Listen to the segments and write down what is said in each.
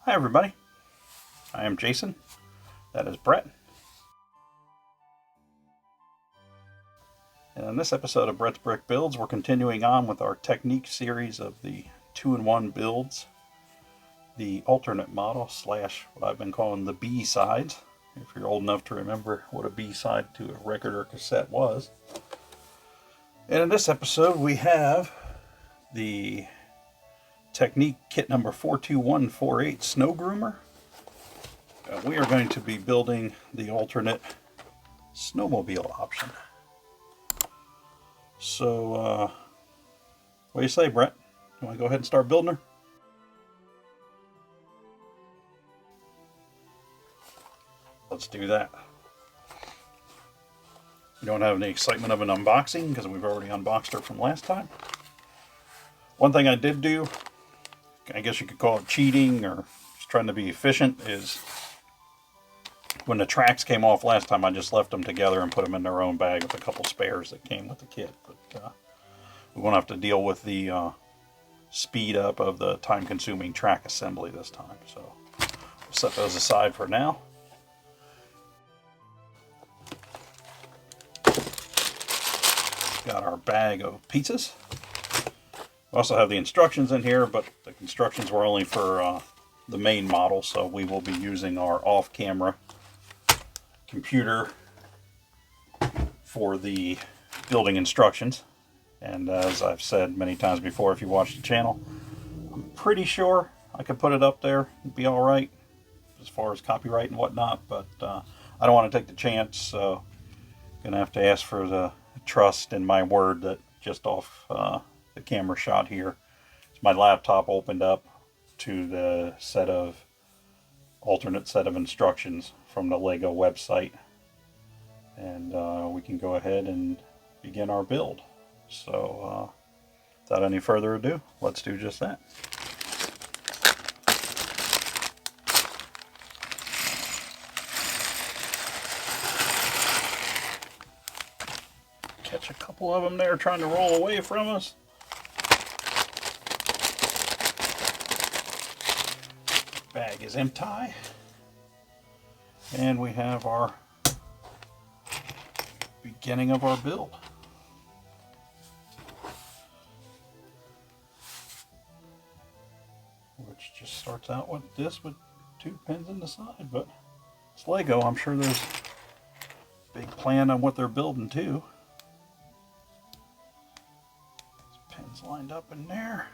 Hi everybody, I am Jason, that is Brett, and in this episode of Brett's Brick Builds we're continuing on with our Technic series of the 2-in-1 builds, the alternate model slash what I've been calling the B-sides, if you're old enough to remember what a B-side to a record or cassette was. And in this episode we have the Technic kit number 42148 Snow Groomer. We are going to be building the alternate snowmobile option. So, what do you say, Brett? You want to go ahead and start building her? Let's do that. We don't have any excitement of an unboxing because we've already unboxed her from last time. One thing I did do, I guess you could call it cheating or just trying to be efficient, is when the tracks came off last time, I just left them together and put them in their own bag with a couple spares that came with the kit. But we won't have to deal with the speed up of the time-consuming track assembly this time. So we'll set those aside for now. Got our bag of pieces. We also have the instructions in here, but the instructions were only for the main model, so we will be using our off-camera computer for the building instructions. And as I've said many times before, if you watch the channel, I'm pretty sure I could put it up there and be alright as far as copyright and whatnot, but I don't want to take the chance, so I'm gonna have to ask for the trust in my word that just off the camera shot here, my laptop opened up to the alternate set of instructions from the Lego website, and we can go ahead and begin our build. So without any further ado, let's do just that. Catch a couple of them there trying to roll away from us. Bag is empty, and we have our beginning of our build. Which just starts out with this with 2 pins in the side, but it's Lego. I'm sure there's a big plan on what they're building too. There's pins lined up in there.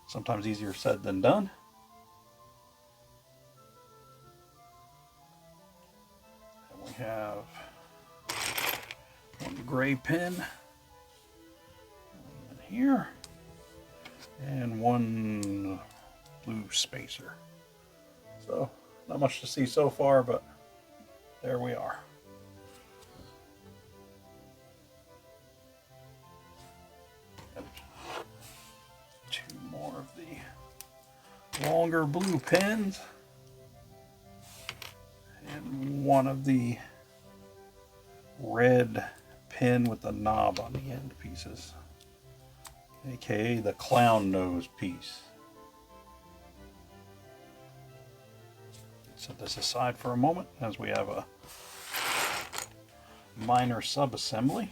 Sometimes easier said than done. And we have one gray pin in here and one blue spacer. So not much to see so far, but there we are. Of the longer blue pins and one of the red pin with the knob on the end pieces, aka the clown nose piece. Set this aside for a moment as we have a minor sub-assembly.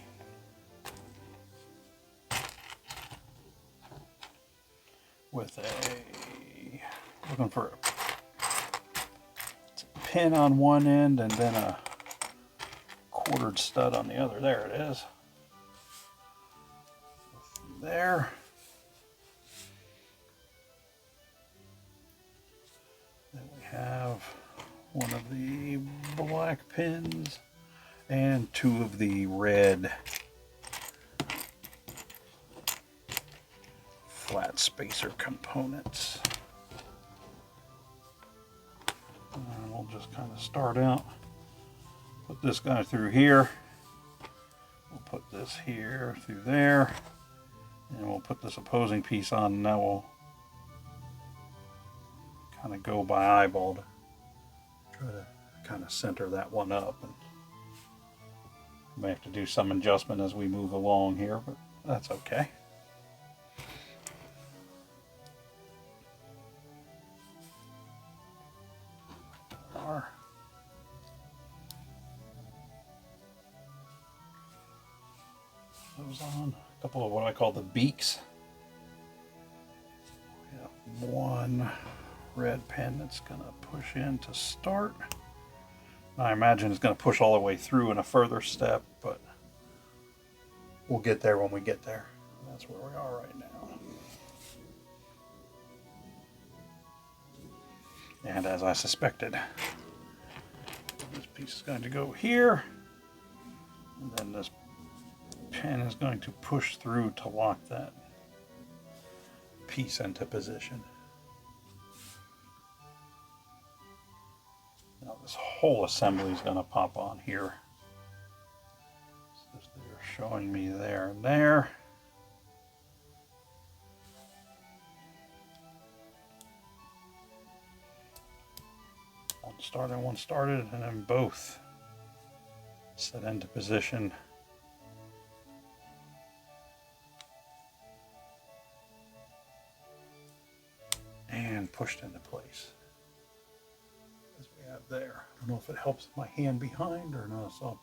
With looking for a pin on one end and then a quartered stud on the other. There it is. There. Then we have one of the black pins and 2 of the red flat spacer components. And we'll just kind of start out, put this guy through here, we'll put this here through there, and we'll put this opposing piece on, and now we'll kind of go by eyeball to try to kind of center that one up. And may have to do some adjustment as we move along here, but that's okay. those on. A couple of what I call the beaks. We have one red pin that's going to push in to start. I imagine it's going to push all the way through in a further step, but we'll get there when we get there. That's where we are right now. And as I suspected, this piece is going to go here, and then this pin is going to push through to lock that piece into position. Now this whole assembly is going to pop on here. So they're showing me there and there. One started, and then both set into position. And pushed into place. As we have there. I don't know if it helps my hand behind or not. So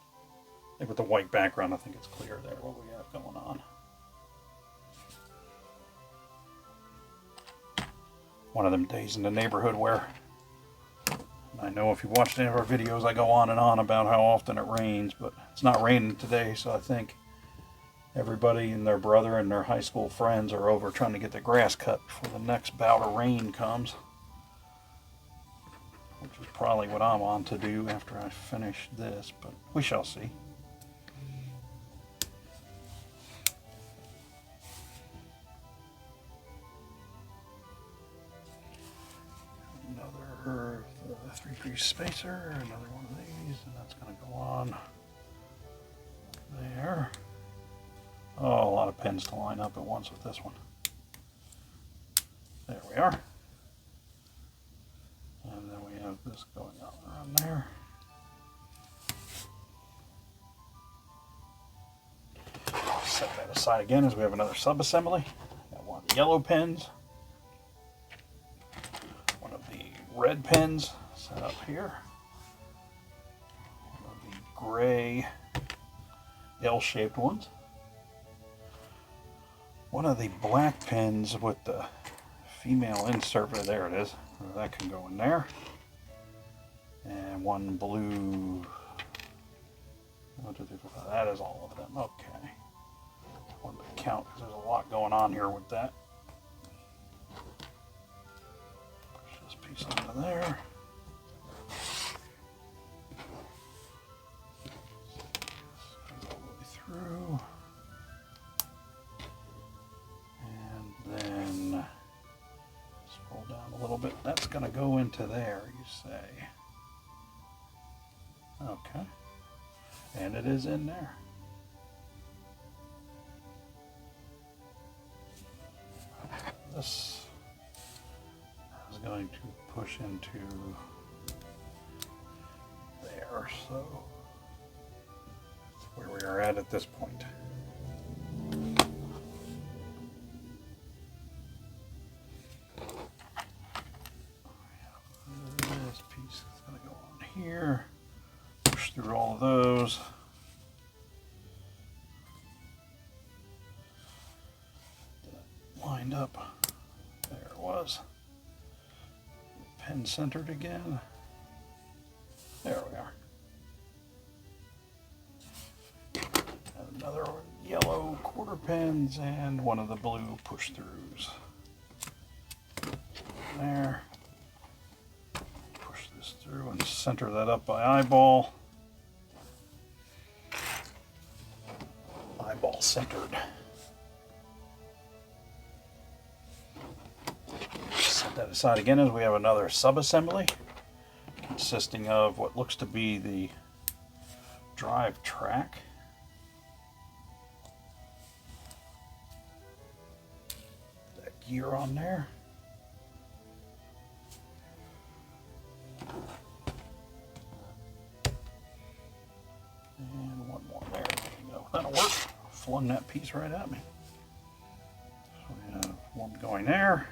I think with the white background, I think it's clear there what we have going on. One of them days in the neighborhood where I know if you watched any of our videos, I go on and on about how often it rains, but it's not raining today, so I think everybody and their brother and their high school friends are over trying to get the grass cut before the next bout of rain comes, which is probably what I'm on to do after I finish this, but we shall see. Another 3-piece spacer, another one of these, and that's going to go on there. Oh, a lot of pins to line up at once with this one. There we are. And then we have this going out around there. Set that aside again as we have another sub-assembly. Got one of the yellow pins. One of the red pins set up here. One of the gray L-shaped ones. One of the black pins with the female insert, there it is. That can go in there. And one blue. 1, 2, 3, 4, 5. That is all of them. Okay. One to count because there's a lot going on here with that. Push this piece onto there. Go all the way through. And then scroll down a little bit. That's going to go into there, you say. Okay. And it is in there. This is going to push into there, so that's where we are at this point. This piece is going to go on here, push through all of those. Lined up. There it was. Pin centered again. There we are. And another yellow quarter pins and one of the blue push throughs. There. Push this through and center that up by eyeball. Eyeball centered. That aside again as we have another sub-assembly consisting of what looks to be the drive track. That gear on there. And one more there. There you go. That'll work. Flung that piece right at me. So we have one going there.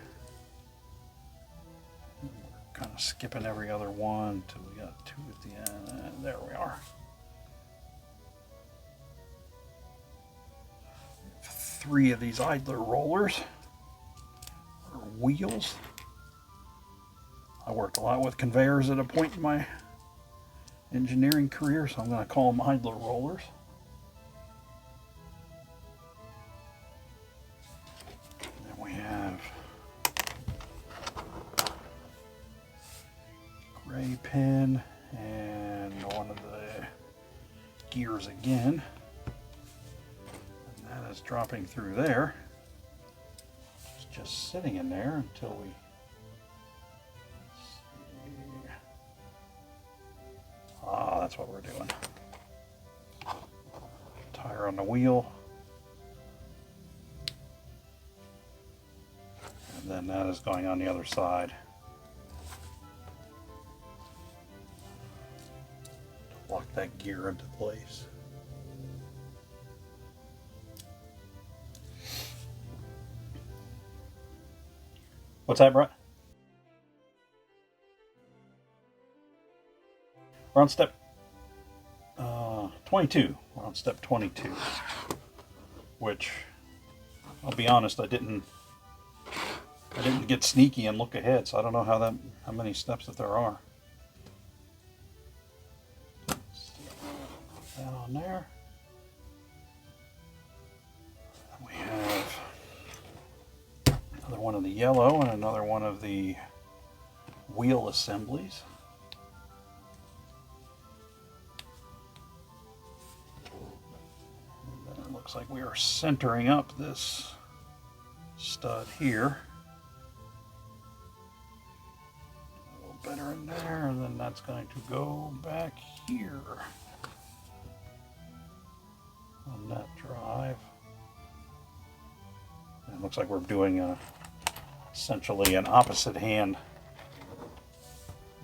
Kind of skipping every other one till we got two at the end. And there we are. 3 of these idler rollers, or wheels. I worked a lot with conveyors at a point in my engineering career, so I'm going to call them idler rollers. And then we have gray pin and one of the gears again. And that is dropping through there. It's just sitting in there until we see. Ah, that's what we're doing. Tire on the wheel. And then that is going on the other side. To lock that gear into place. What's that, Brett? We're on step 22. We're on step 22, which I'll be honest, I didn't get sneaky and look ahead, so I don't know how many steps that there are. Put that on there. And we have another one of the yellow and another one of the wheel assemblies. And then it looks like we are centering up this stud here. A little better in there, and then that's going to go back here on that drive. And it looks like we're doing essentially an opposite hand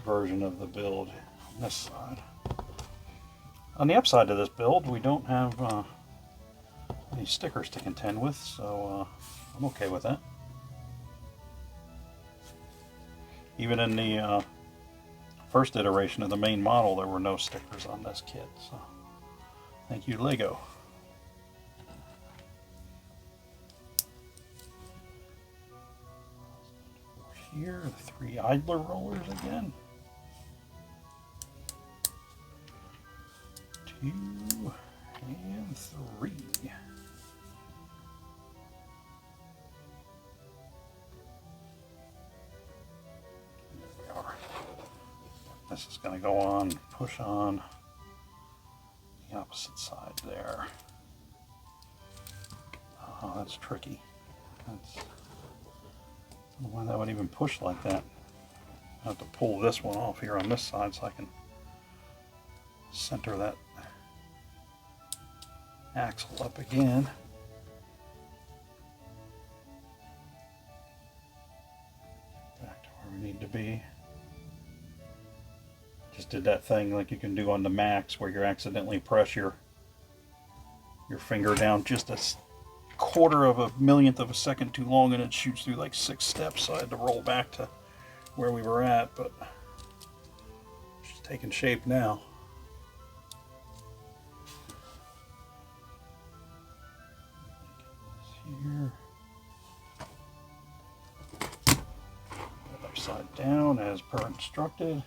version of the build on this side. On the upside of this build, we don't have any stickers to contend with, so I'm okay with that. Even in the first iteration of the main model, there were no stickers on this kit, so thank you, Lego. Here, the 3 idler rollers again. 2 and 3. This is going to go on, push on the opposite side there. Oh, that's tricky. I don't know why that would even push like that. I have to pull this one off here on this side so I can center that axle up again. Back to where we need to be. Just did that thing like you can do on the Max where you accidentally press your finger down just a quarter of a millionth of a second too long and it shoots through like 6 steps, so I had to roll back to where we were at, but it's taking shape now. Here. Other side down as per instructed.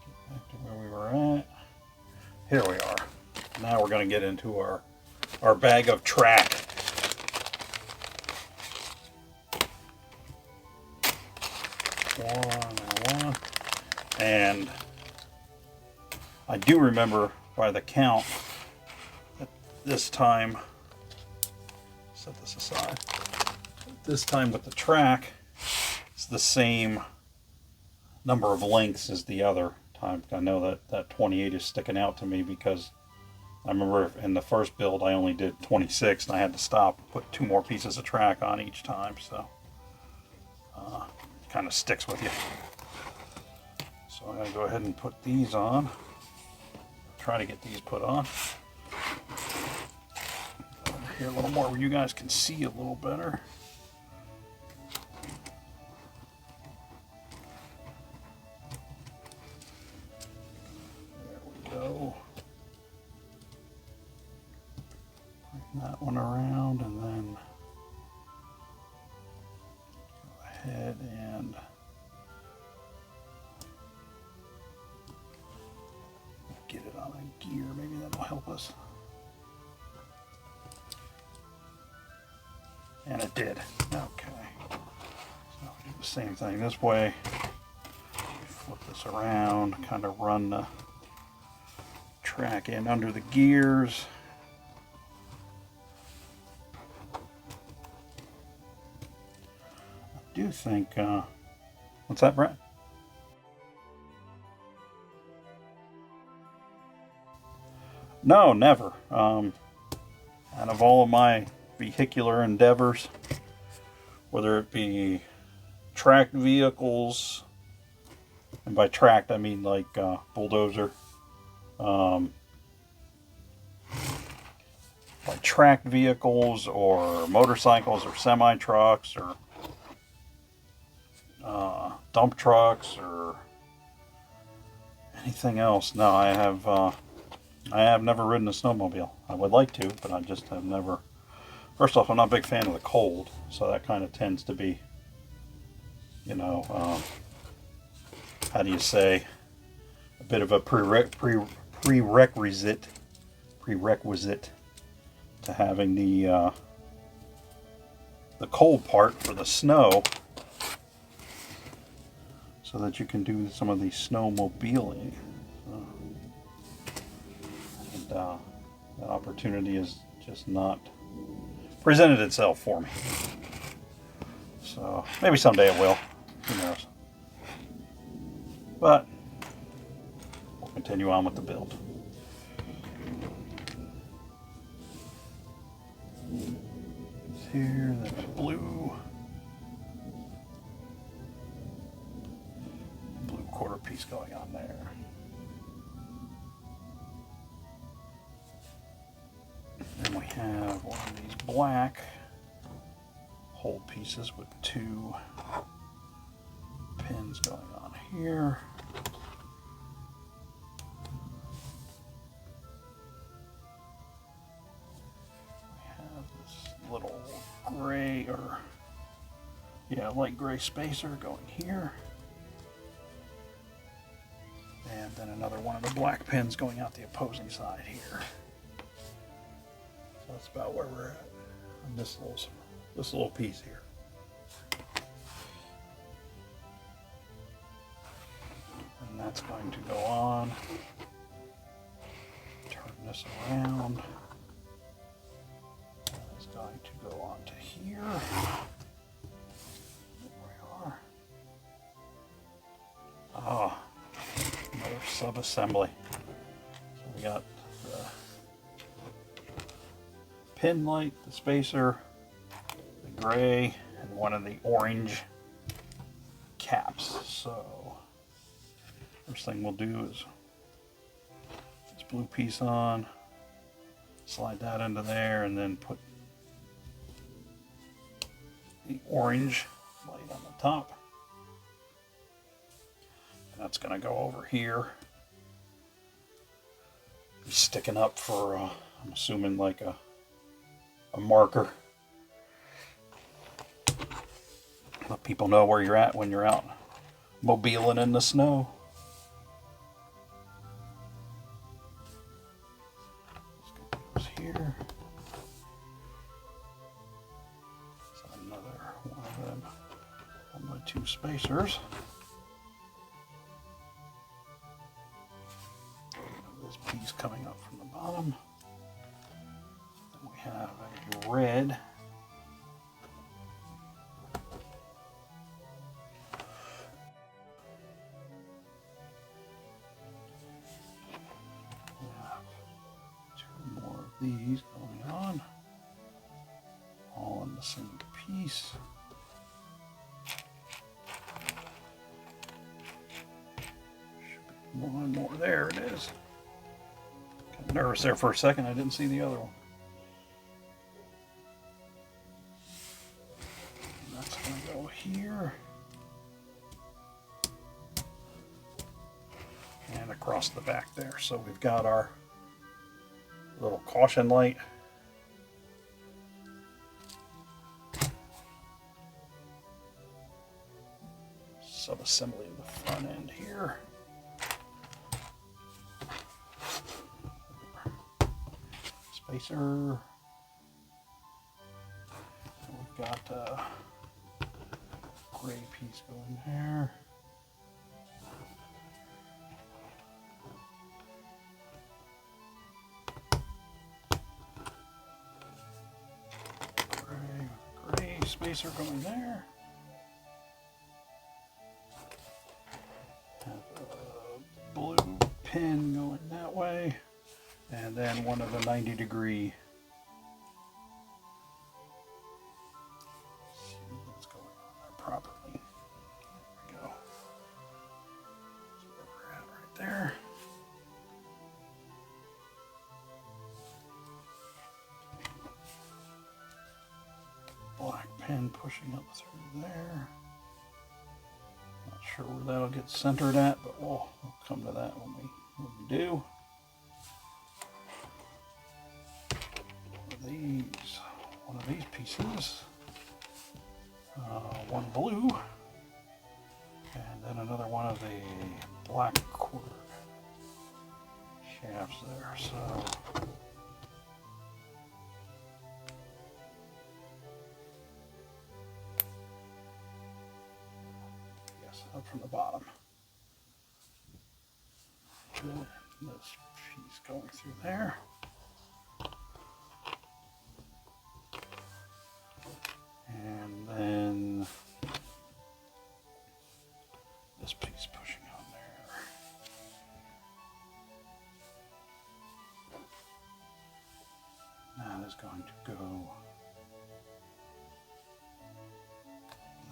Get back to where we were at. Here we are. Now we're going to get into our bag of track. One. And I do remember by the count that this time, set this aside, this time with the track, it's the same number of lengths as the other time. I know that 28 is sticking out to me because I remember in the first build I only did 26 and I had to stop and put 2 more pieces of track on each time, so it kind of sticks with you. So I'm going to go ahead and put these on. Try to get these put on. Over here a little more where you guys can see a little better. There we go. ahead and get it on a gear. Maybe that'll help us. And it did. Okay. So we do the same thing this way. Flip this around, kind of run the track in under the gears. I do think, what's that, Brett? No, never. Out of all of my vehicular endeavors, whether it be tracked vehicles, and by tracked I mean like bulldozer, by tracked vehicles or motorcycles or semi-trucks or dump trucks or anything else. No, I have never ridden a snowmobile. I would like to, but I just have never. First off, I'm not a big fan of the cold, so that kind of tends to be, you know, how do you say, a bit of a prerequisite to having the cold part for the snow, so that you can do some of the snowmobiling. And that opportunity is just not presented itself for me. So maybe someday it will. Who knows? But we'll continue on with the build. Here, there's blue quarter piece going on there. Then we have one of these black whole pieces with two pins going on here. We have this little gray, or yeah, light gray spacer going here. And then another one of the black pins going out the opposing side here. So that's about where we're at on this little piece here. And that's going to go on. Turn this around. It's going to go on to here. There we are. Ah, another sub-assembly. So we got the pin light, the spacer, the gray, and one of the orange caps. So first thing we'll do is this blue piece on, slide that into there, and then put the orange light on the top. And that's going to go over here. Be sticking up for, I'm assuming, like a marker. Let people know where you're at when you're out mobiling in the snow. This goes here. So another one of them on my two spacers. This piece coming up from the bottom. Then we have a red these going on, all in the same piece. Should be one more. There it is. Got nervous there for a second. I didn't see the other one. And that's going to go here and across the back there. So we've got our little caution light. sub-assembly of the front end here. Spacer. We've got a gray piece going there. Gray spacer going there. Have a blue pin going that way. And then one of the 90-degree. See what's going on there properly. There we go. That's where we're at right there. Black pin pushing up through there. Not sure where that'll get centered at, but we'll come to that when we do. One of these pieces, one blue, and then another one of the black cord shafts there. So yes, up from the bottom. Good. This piece going through there. And then this piece pushing on there. That is going to go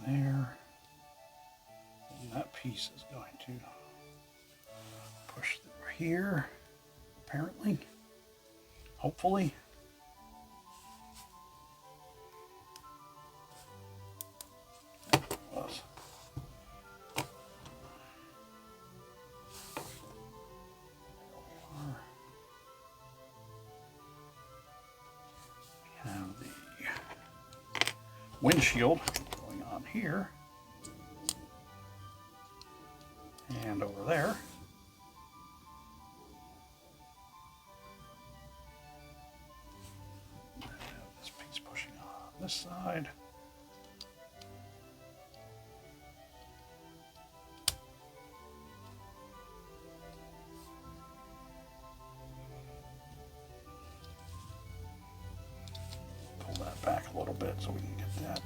there. And that piece is going to push through here, apparently, hopefully. Windshield going on here and over there. This piece pushing on this side. Pull that back a little bit so we can get that.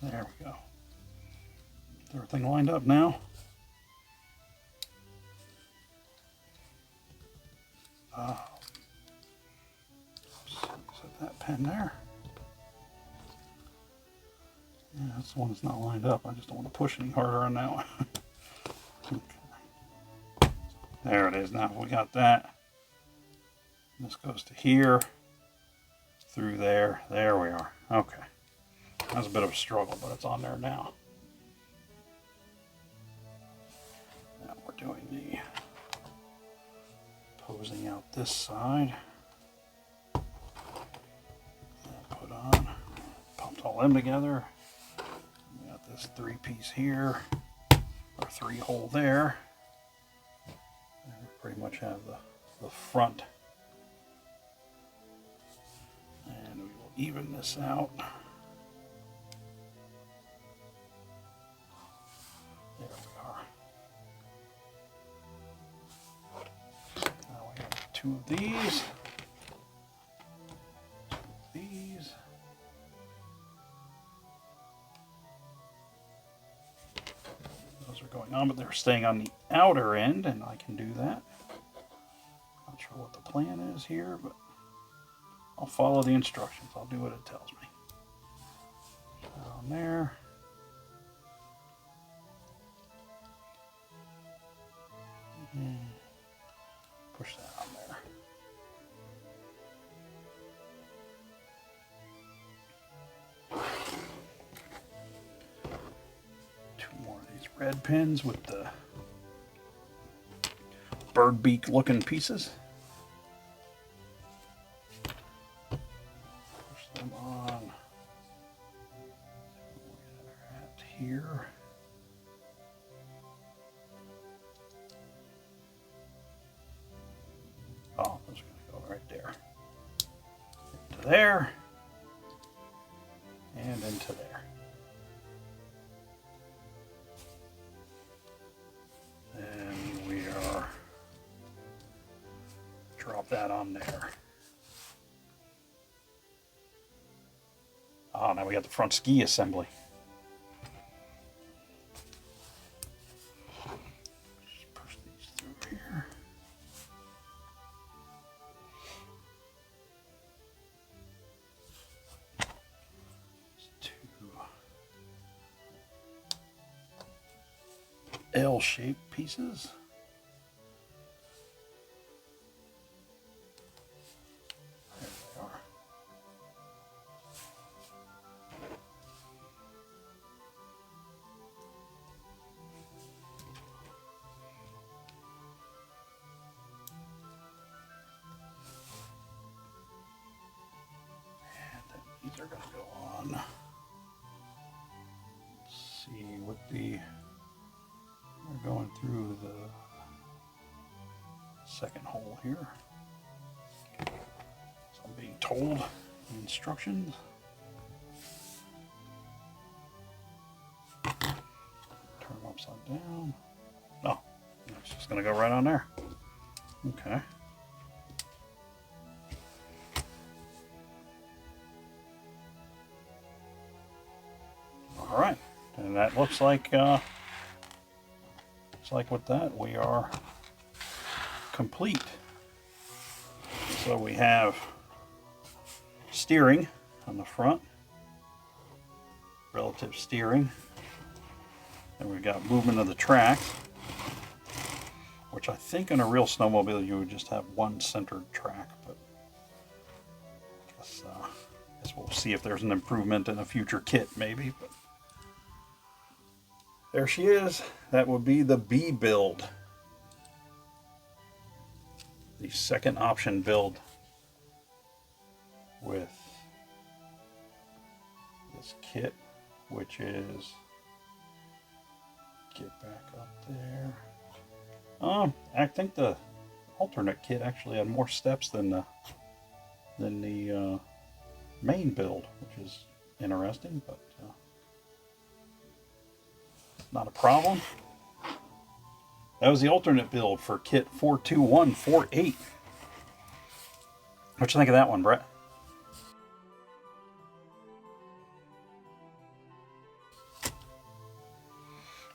There we go. Everything lined up now. Set that pin there. Yeah, that's the one that's not lined up. I just don't want to push any harder on that one. Okay. There it is. Now we got that. This goes to here, through there. There we are. Okay. That was a bit of a struggle, but it's on there now. Now we're doing the posing out this side. Put on, pumped all them together. We got this 3-piece here, or 3-hole there. And we pretty much have the front. And we will even this out. There we are. Now we have 2 of these. Those are going on, but they're staying on the outer end, and I can do that. Not sure what the plan is here, but I'll follow the instructions. I'll do what it tells me. Down there. Push that on there. Two more of these red pins with the bird beak looking pieces. here. Oh, I'm just going to go right there. Into there. And into there. And we are drop that on there. Oh, now we got the front ski assembly. Just push these through here. L-shaped pieces. There they are. And then these are going to go on. Let's see what we're going through the second hole here. So I'm being told the instructions. Turn them upside down. No, it's just going to go right on there. Okay. All right, and that looks like with that we are complete. So we have steering on the front, relative steering, and we've got movement of the track, which I think in a real snowmobile you would just have one centered track, but I guess we'll see if there's an improvement in a future kit maybe. But there she is. That would be the B build. The second option build with this kit, which is, get back up there. I think the alternate kit actually had more steps than the main build, which is interesting, but not a problem. That was the alternate build for kit 42148. What you think of that one, Brett?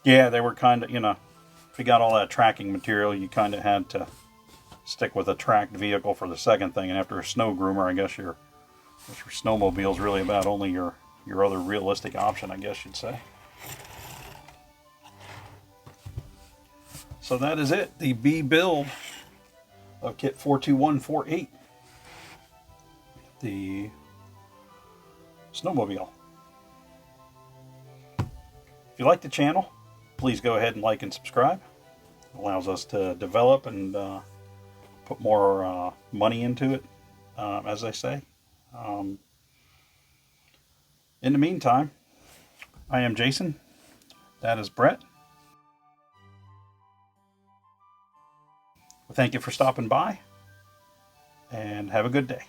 Yeah, they were kind of, if you got all that tracking material, you kind of had to stick with a tracked vehicle for the second thing. And after a snow groomer, I guess your snowmobile is really about only your other realistic option, I guess you'd say. So that is it, the B build of kit 42148, the snowmobile. If you like the channel, please go ahead and like and subscribe. It allows us to develop and put more money into it, as I say. In the meantime, I am Jason. That is Brett. Thank you for stopping by, and have a good day.